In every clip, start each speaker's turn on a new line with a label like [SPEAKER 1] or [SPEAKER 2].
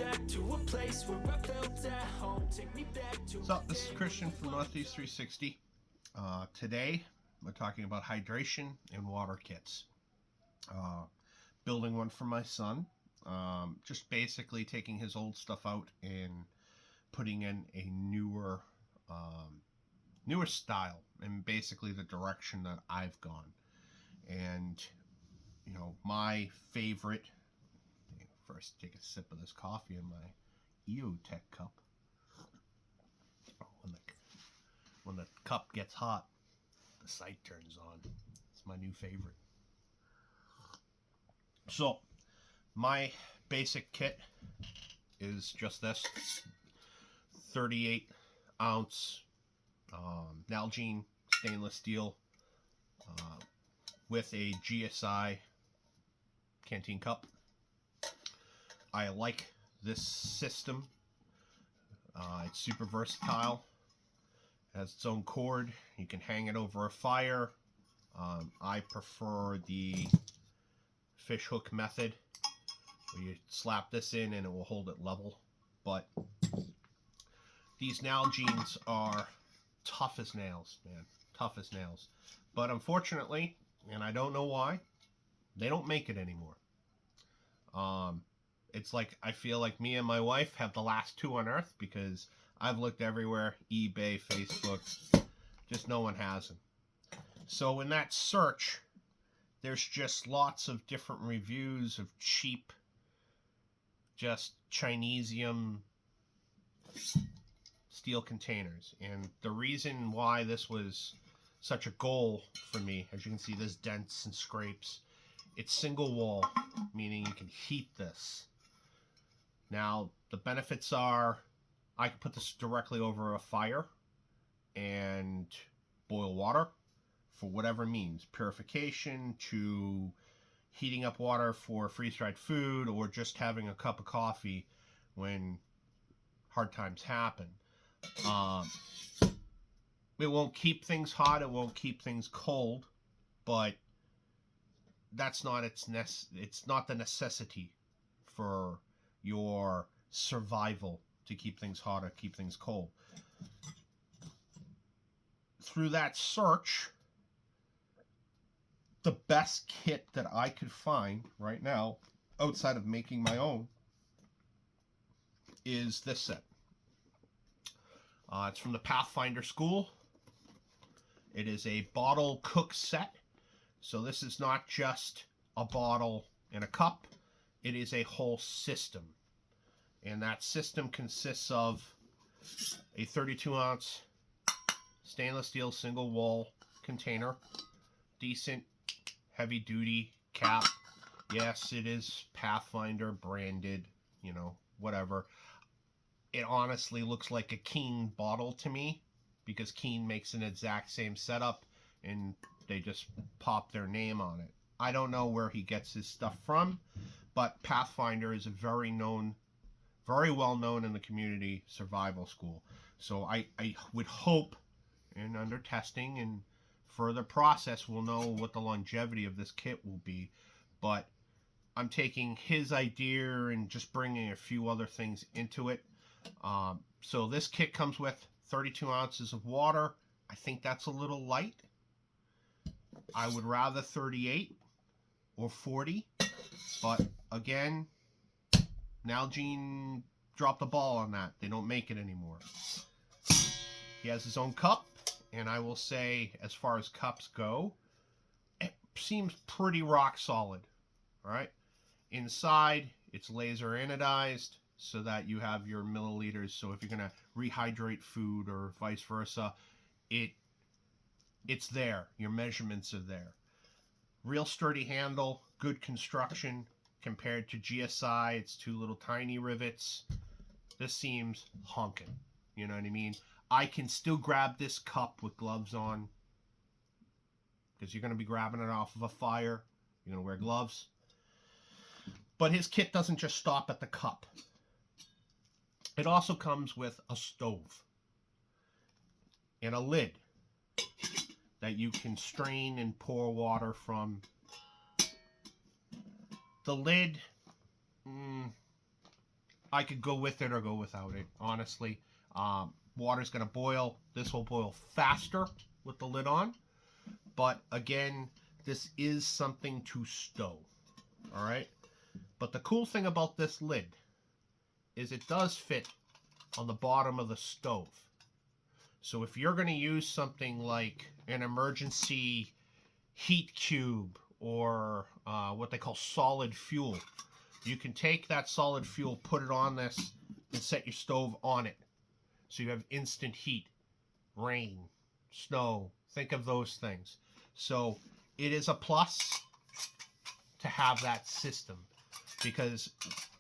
[SPEAKER 1] back to a place where I felt at home. Take me back to.
[SPEAKER 2] What's up? This is Christian from Northeast 360. Today, we're talking about hydration and water kits. Building one for my son. Just basically taking his old stuff out and putting in a newer style, and basically the direction that I've gone. And you know, my favorite. First, take a sip of this coffee in my EOTech cup. When the cup gets hot, the sight turns on. It's my new favorite. So, my basic kit is just this 38 ounce Nalgene stainless steel with a GSI canteen cup. I like this system. It's super versatile. It has its own cord. You can hang it over a fire. I prefer the fish hook method, where you slap this in and it will hold it level. But these Nalgenes are tough as nails, man. Tough as nails. But unfortunately, and I don't know why, they don't make it anymore. It's like, I feel like me and my wife have the last two on earth, because I've looked everywhere, eBay, Facebook, just no one has them. So in that search, there's just lots of different reviews of cheap, just Chinesium steel containers. And the reason why this was such a goal for me, as you can see, there's dents and scrapes. It's single wall, meaning you can heat this. Now, the benefits are, I can put this directly over a fire and boil water for whatever means. Purification to heating up water for freeze-dried food, or just having a cup of coffee when hard times happen. It won't keep things hot, it won't keep things cold, but that's not it's not the necessity for your survival to keep things hot or keep things cold. Through that search, the best kit that I could find right now, outside of making my own, is this set. It's from the Pathfinder School. It is a bottle cook set. So this is not just a bottle and a cup. It is a whole system. And that system consists of a 32 ounce stainless steel single wall container. Decent heavy duty cap. Yes, it is Pathfinder branded, you know, whatever. It honestly looks like a Keen bottle to me, because Keen makes an exact same setup and they just pop their name on it. I don't know where he gets his stuff from, but Pathfinder is a very well known in the community survival school. So I would hope, and under testing and further process, we'll know what the longevity of this kit will be. But I'm taking his idea and just bringing a few other things into it. So this kit comes with 32 ounces of water. I think that's a little light. I would rather 38 or 40, but again, Nalgene dropped the ball on that. They don't make it anymore. He has his own cup, and I will say, as far as cups go, it seems pretty rock solid. All right, inside it's laser anodized, so that you have your milliliters. So if you're gonna rehydrate food or vice versa, it's there. Your measurements are there. Real sturdy handle, good construction compared to GSI. It's two little tiny rivets. This seems honking. You know what I mean? I can still grab this cup with gloves on, because you're going to be grabbing it off of a fire. You're going to wear gloves. But his kit doesn't just stop at the cup. It also comes with a stove and a lid that you can strain and pour water from. The lid, I could go with it or go without it, honestly. Water's going to boil. This will boil faster with the lid on. But again, this is something to stow. All right? But the cool thing about this lid is it does fit on the bottom of the stove. So if you're going to use something like an emergency heat cube or what they call solid fuel, you can take that solid fuel, put it on this, and set your stove on it. So you have instant heat, rain, snow, think of those things. So it is a plus to have that system, because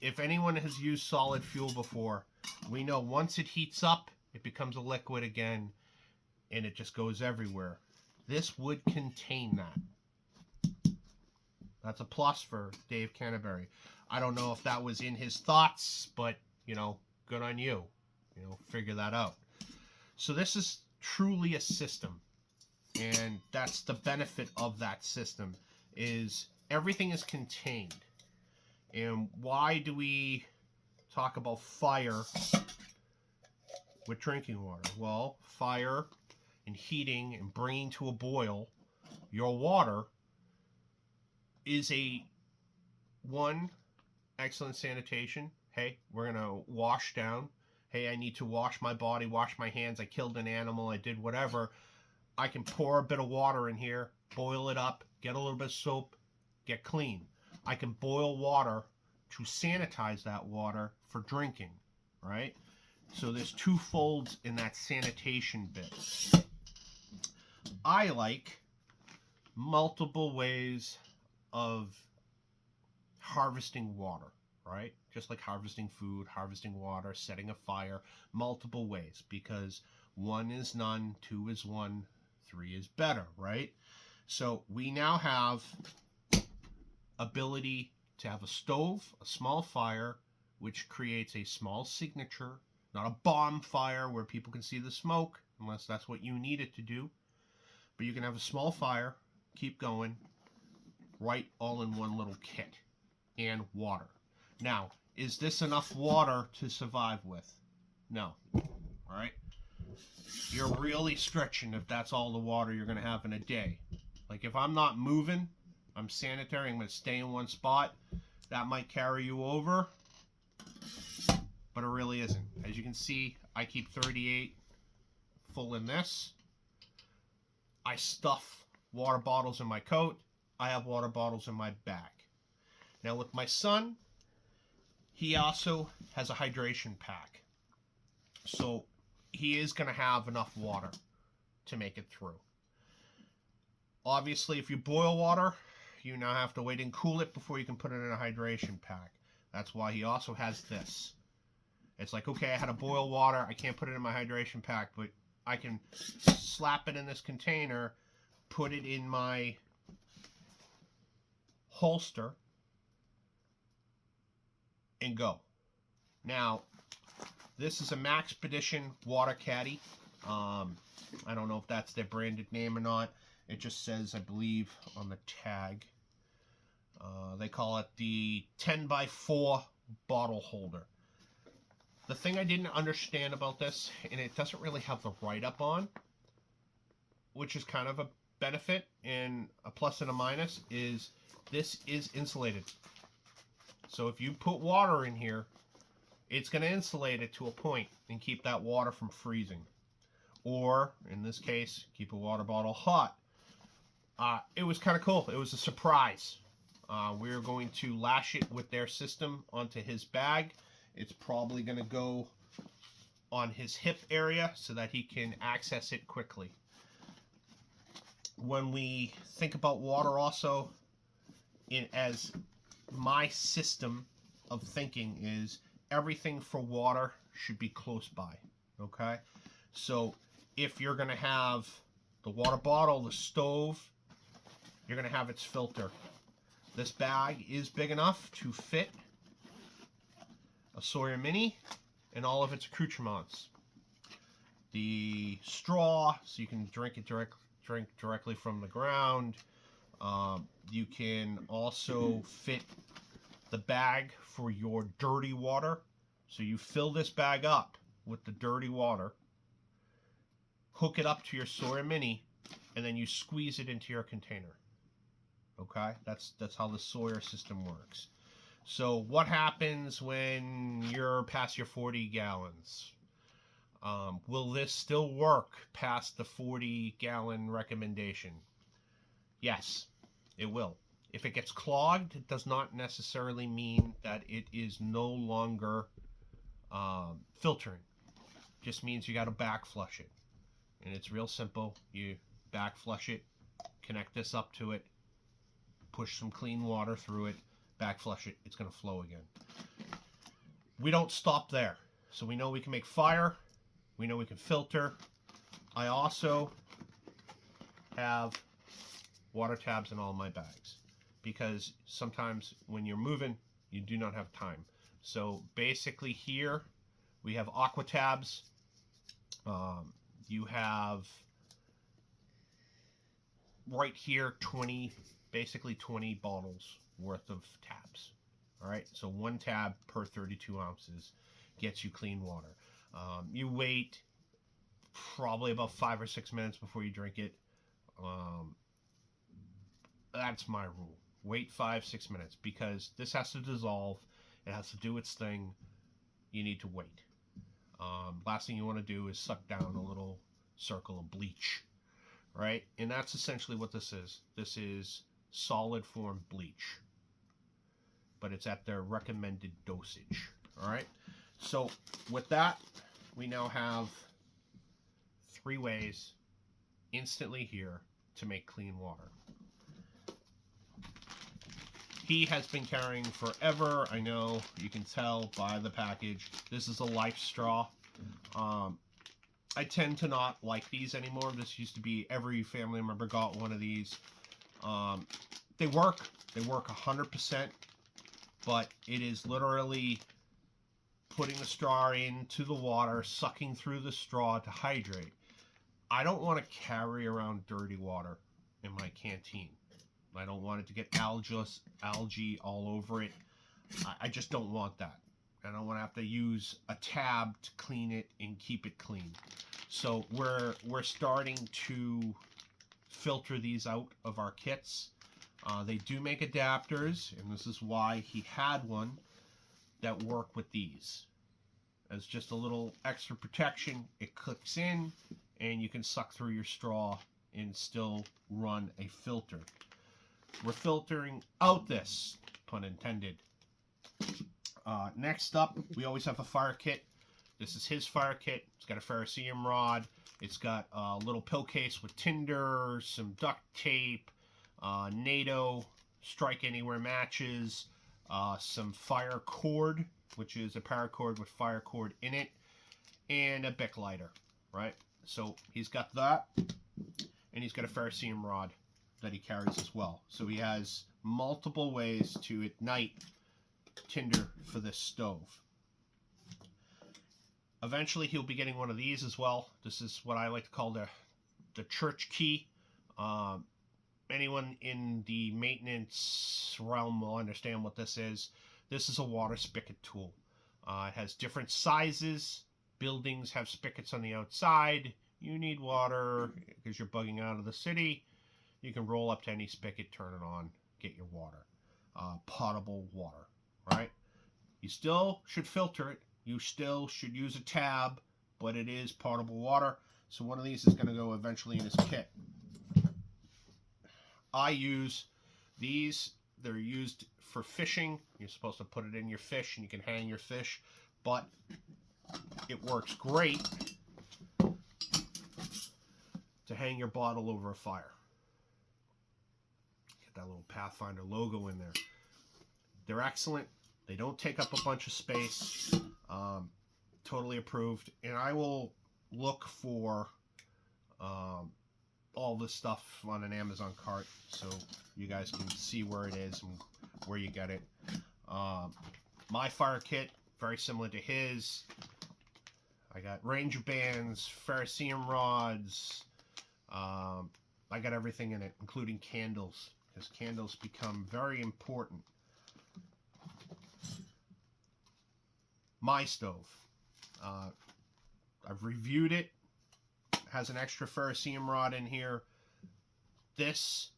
[SPEAKER 2] if anyone has used solid fuel before, we know once it heats up, it becomes a liquid again, and it just goes everywhere. This would contain that. That's a plus for Dave Canterbury. I don't know if that was in his thoughts, but, you know, good on you. You know, figure that out. So this is truly a system, and that's the benefit of that system, is everything is contained. And why do we talk about fire with drinking water? Well, fire and heating and bringing to a boil your water is excellent sanitation. Hey, we're going to wash down. Hey, I need to wash my body, wash my hands. I killed an animal. I did whatever. I can pour a bit of water in here, boil it up, get a little bit of soap, get clean. I can boil water to sanitize that water for drinking, right? So there's two folds in that sanitation bit. I like multiple ways of harvesting water, right? Just like harvesting food, harvesting water, setting a fire, multiple ways, because 1 is none, 2 is 1, 3 is better, right? So we now have ability to have a stove, a small fire, which creates a small signature, not a bomb fire where people can see the smoke, unless that's what you need it to do. But you can have a small fire, keep going, right, all in one little kit, and water. Now, is this enough water to survive with? No. All right? You're really stretching if that's all the water you're going to have in a day. Like if I'm not moving, I'm sanitary, I'm going to stay in one spot, that might carry you over, but it really isn't. As you can see, I keep 38 full in this. I stuff water bottles in my coat. I have water bottles in my bag. Now with my son, he also has a hydration pack. So he is going to have enough water to make it through. Obviously, if you boil water, you now have to wait and cool it before you can put it in a hydration pack. That's why he also has this. It's like, okay, I had to boil water. I can't put it in my hydration pack, but I can slap it in this container, put it in my holster, and go. Now, this is a Maxpedition water caddy. I don't know if that's their branded name or not. It just says, I believe, on the tag. They call it the 10x4 bottle holder. The thing I didn't understand about this, and it doesn't really have the write-up on, which is kind of a benefit and a plus and a minus, is this is insulated. So if you put water in here, it's going to insulate it to a point and keep that water from freezing. Or, in this case, keep a water bottle hot. It was kind of cool. It was a surprise. We're going to lash it with their system onto his bag. It's probably going to go on his hip area so that he can access it quickly. When we think about water also, as my system of thinking is, everything for water should be close by, okay? So if you're going to have the water bottle, the stove, you're going to have its filter. This bag is big enough to fit a Sawyer Mini and all of its accoutrements. The straw, so you can drink directly from the ground. You can also fit the bag for your dirty water. So you fill this bag up with the dirty water, hook it up to your Sawyer Mini, and then you squeeze it into your container. Okay, that's how the Sawyer system works. So what happens when you're past your 40 gallons? Will this still work past the 40-gallon recommendation? Yes, it will. If it gets clogged, it does not necessarily mean that it is no longer filtering. It just means you got to back flush it. And it's real simple. You back flush it, connect this up to it, push some clean water through it, back flush it, it's going to flow again. We don't stop there. So we know we can make fire, we know we can filter. I also have water tabs in all my bags because sometimes when you're moving, you do not have time. So basically here we have aqua tabs. You have right here 20 bottles worth of tabs. All right, so one tab per 32 ounces gets you clean water. You wait probably about 5 or 6 minutes before you drink it. That's my rule. Wait 5-6 minutes because this has to dissolve. It has to do its thing. You need to wait. Last thing you want to do is suck down a little circle of bleach, right? And that's essentially what this is. This is solid form bleach, but it's at their recommended dosage. All right. So with that, we now have 3 ways instantly here to make clean water. He has been carrying forever. I know, you can tell by the package. This is a life straw. I tend to not like these anymore. This used to be every family member got one of these. They work 100%, but it is literally putting the straw into the water, sucking through the straw to hydrate. I don't want to carry around dirty water in my canteen. I don't want it to get algae all over it. I just don't want that. I don't want to have to use a tab to clean it and keep it clean. So we're starting to filter these out of our kits. They do make adapters, and this is why he had one that work with these. As just a little extra protection, it clicks in, and you can suck through your straw and still run a filter. We're filtering out this, pun intended. Next up, we always have a fire kit. This is his fire kit. It's got a ferrocerium rod. It's got a little pill case with tinder, some duct tape, NATO strike anywhere matches, some fire cord, which is a paracord with fire cord in it, and a Bic lighter, right? So he's got that, and he's got a ferrocerium rod that he carries as well. So he has multiple ways to ignite tinder for this stove. Eventually he'll be getting one of these as well. This is what I like to call the church key. Anyone in the maintenance realm will understand what this is. This is a water spigot tool. It has different sizes. Buildings have spigots on the outside. You need water because you're bugging out of the city. You can roll up to any spigot, turn it on, get your water. Potable water, right? You still should filter it. You still should use a tab, but it is potable water. So one of these is going to go eventually in his kit. I use these. They're used for fishing. You're supposed to put it in your fish and you can hang your fish, but it works great to hang your bottle over a fire. Get that little Pathfinder logo in there. They're excellent. They don't take up a bunch of space. Totally approved. And I will look for all this stuff on an Amazon cart so you guys can see where it is and where you get it. My fire kit, very similar to his. I got Ranger bands, ferrocerium rods. I got everything in it, including candles, because candles become very important. my stove. I've reviewed it. Has an extra ferrocerium rod in here. This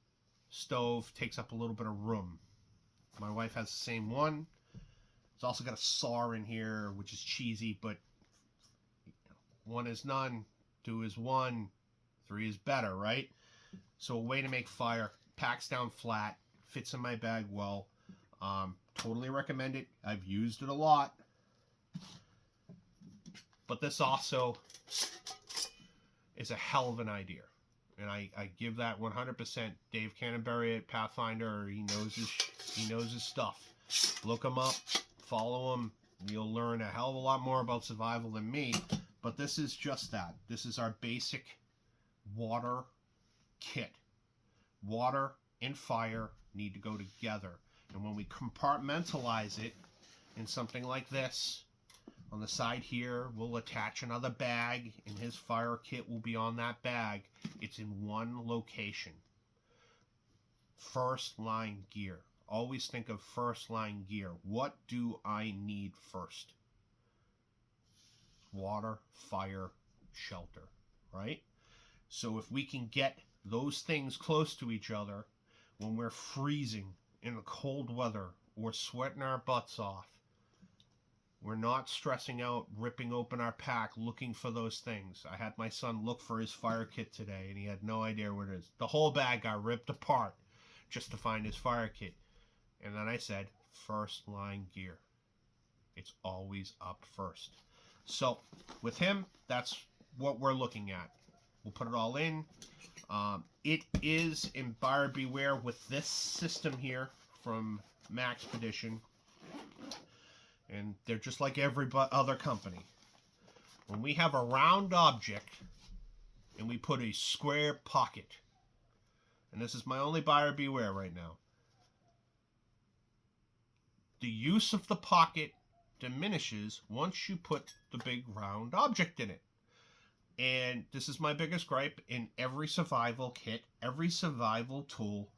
[SPEAKER 2] stove takes up a little bit of room. My wife has the same one. It's also got a saw in here, which is cheesy, but 1 is none, 2 is 1, 3 is better, right? So a way to make fire, packs down flat, fits in my bag well. Totally recommend it. I've used it a lot. But this also is a hell of an idea. And I give that 100%. Dave Canterbury at Pathfinder, he knows his stuff. Look him up, follow him. You'll learn a hell of a lot more about survival than me. But this is just that. This is our basic water kit. Water and fire need to go together. And when we compartmentalize it in something like this, on the side here, we'll attach another bag, and his fire kit will be on that bag. It's in one location. First line gear. Always think of first line gear. What do I need first? Water, fire, shelter, right? So if we can get those things close to each other when we're freezing in the cold weather or sweating our butts off, we're not stressing out, ripping open our pack, looking for those things. I had my son look for his fire kit today, and he had no idea where it is. The whole bag got ripped apart just to find his fire kit. And then I said, first line gear. It's always up first. So with him, that's what we're looking at. We'll put it all in. It is in buyer beware with this system here from Maxpedition. And they're just like every other company. When we have a round object and we put a square pocket, and this is my only buyer beware right now, the use of the pocket diminishes once you put the big round object in it. And this is my biggest gripe in every survival kit, every survival tool.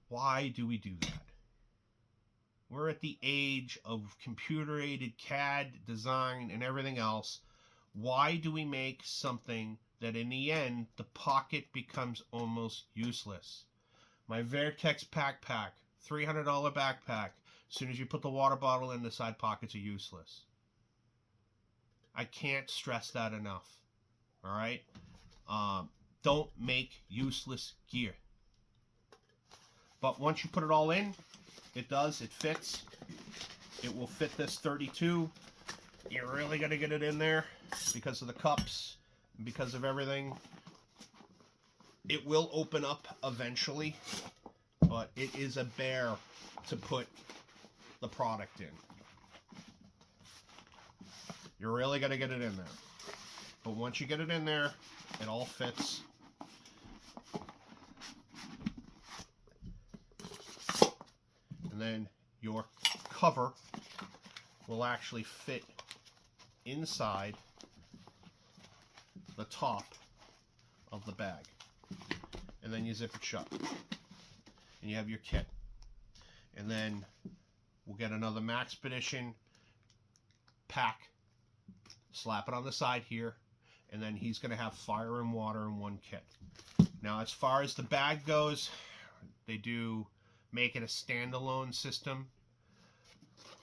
[SPEAKER 2] Why do we do that? We're at the age of computer-aided CAD design and everything else. Why do we make something that in the end, the pocket becomes almost useless? My Vertex backpack, $300 backpack. As soon as you put the water bottle in, the side pockets are useless. I can't stress that enough. All right? Don't make useless gear. But once you put it all in, it fits. It will fit this 32. You're really going to get it in there because of the cups, because of everything. It will open up eventually, but it is a bear to put the product in. You're really going to get it in there. But once you get it in there, it all fits. And then your cover will actually fit inside the top of the bag. And then you zip it shut. And you have your kit. And then we'll get another Maxpedition pack, slap it on the side here, and then he's going to have fire and water in one kit. Now, as far as the bag goes, they do make it a standalone system.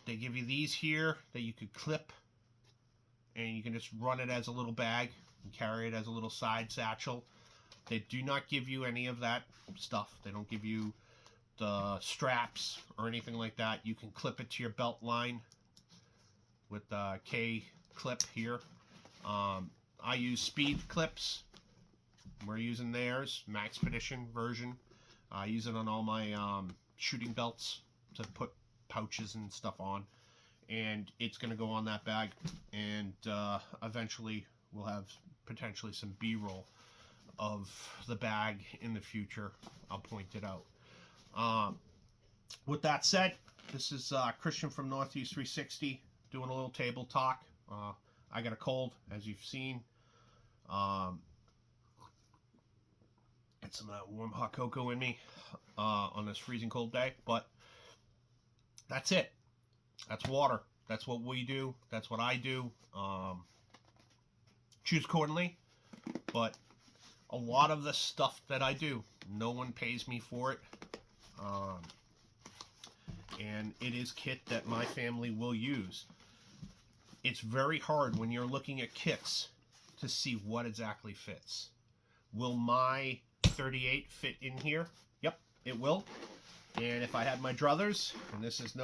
[SPEAKER 2] They give you these here that you could clip, and you can just run it as a little bag and carry it as a little side satchel. They do not give you any of that stuff. They don't give you the straps or anything like that. You can clip it to your belt line with the K clip here. I use speed clips. We're using theirs, Maxpedition version. I use it on all my shooting belts to put pouches and stuff on, and it's going to go on that bag, and eventually we'll have potentially some B-roll of the bag in the future. I'll point it out. With that said, this is Christian from Northeast 360 doing a little table talk. I got a cold, as you've seen. Get some of that warm hot cocoa in me on this freezing cold day, but that's it. That's water. That's what we do. That's what I do. Choose accordingly. But a lot of the stuff that I do, no one pays me for it. And it is kit that my family will use. It's very hard when you're looking at kits to see what exactly fits. Will my 38 fit in here? Yep, it will. And if I had my druthers, and this is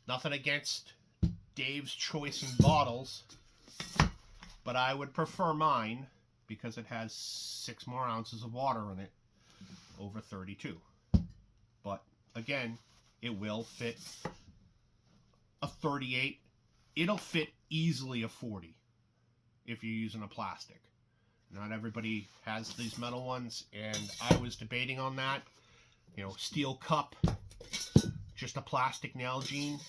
[SPEAKER 2] nothing against Dave's choice in bottles, but I would prefer mine because it has 6 more ounces of water in it over 32. But again, it will fit a 38. It'll fit easily a 40 if you're using a plastic. Not everybody has these metal ones, and I was debating on that. You know, steel cup, just a plastic Nalgene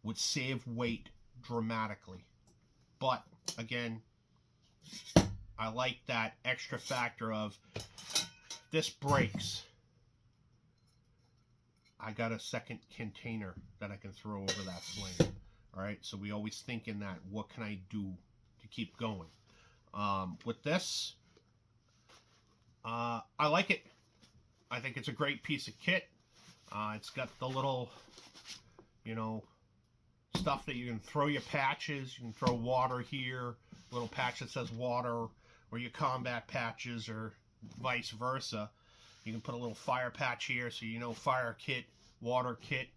[SPEAKER 2] would save weight dramatically. But again, I like that extra factor of this breaks. I got a second container that I can throw over that flame. All right, so we always think in that, what can I do to keep going? With this, I like it. I think it's a great piece of kit. It's got the little, you know, stuff that you can throw your patches. You can throw water here, little patch that says water, or your combat patches, or vice versa. You can put a little fire patch here, so you know fire kit, water kit.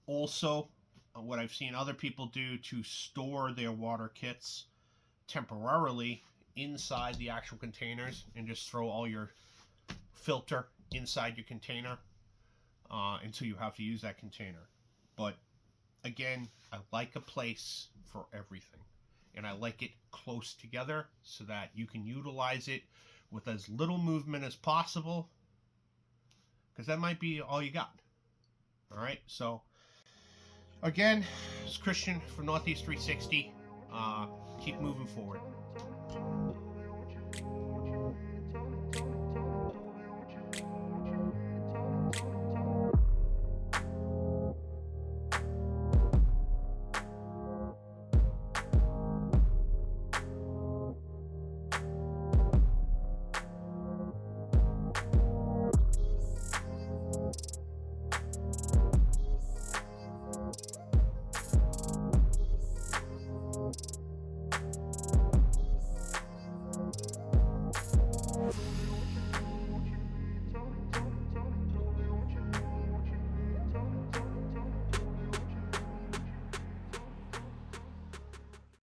[SPEAKER 2] Also, what I've seen other people do to store their water kits temporarily inside the actual containers, and just throw all your filter inside your container until you have to use that container. But again, I like a place for everything, and I like it close together so that you can utilize it with as little movement as possible, because that might be all you got. All right, so again, it's Christian from Northeast 360. Keep moving forward.